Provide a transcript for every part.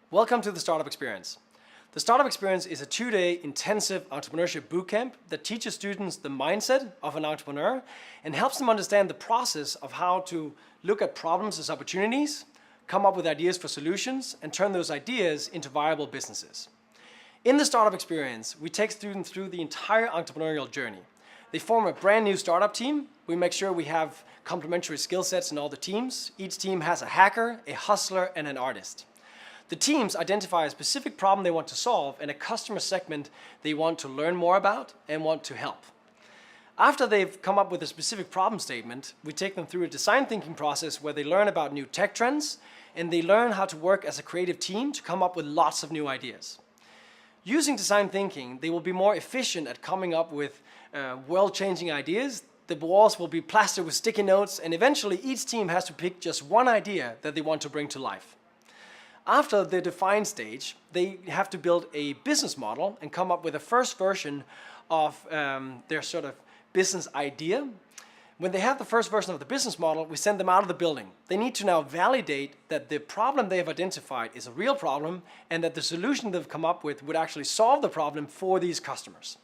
Welcome to the Startup Experience. The Startup Experience is a 2-day intensive entrepreneurship bootcamp that teaches students the mindset of an entrepreneur and helps them understand the process of how to look at problems as opportunities, come up with ideas for solutions, and turn those ideas into viable businesses. In the Startup Experience, we take students through the entire entrepreneurial journey. They form a brand new startup team. We make sure we have complementary skill sets in all the teams. Each team has a hacker, a hustler, and an artist. The teams identify a specific problem they want to solve and a customer segment they want to learn more about and want to help. After they've come up with a specific problem statement, we take them through a design thinking process where they learn about new tech trends and they learn how to work as a creative team to come up with lots of new ideas. Using design thinking, they will be more efficient at coming up with world-changing ideas. The walls will be plastered with sticky notes, and eventually each team has to pick just one idea that they want to bring to life. After the define stage, they have to build a business model and come up with a first version of their sort of business idea. When they have the first version of the business model, we send them out of the building. They need to now validate that the problem they have identified is a real problem and that the solution they've come up with would actually solve the problem for these customers.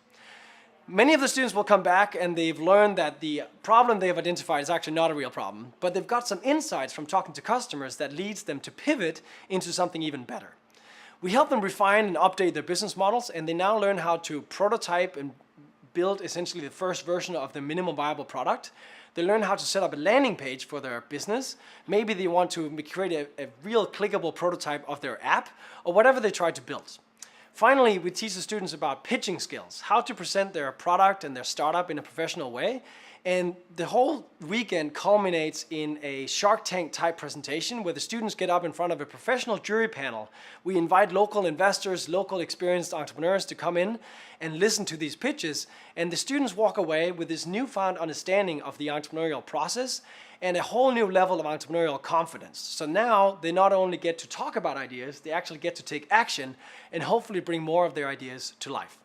Many of the students will come back and they've learned that the problem they have identified is actually not a real problem, but they've got some insights from talking to customers that leads them to pivot into something even better. We help them refine and update their business models, and they now learn how to prototype and build essentially the first version of the minimum viable product. They learn how to set up a landing page for their business. Maybe they want to create a real clickable prototype of their app or whatever they try to build. Finally, we teach the students about pitching skills, how to present their product and their startup in a professional way. And the whole weekend culminates in a Shark Tank type presentation where the students get up in front of a professional jury panel. We invite local investors, local experienced entrepreneurs to come in and listen to these pitches. And the students walk away with this newfound understanding of the entrepreneurial process and a whole new level of entrepreneurial confidence. So now they not only get to talk about ideas, they actually get to take action and hopefully bring more of their ideas to life.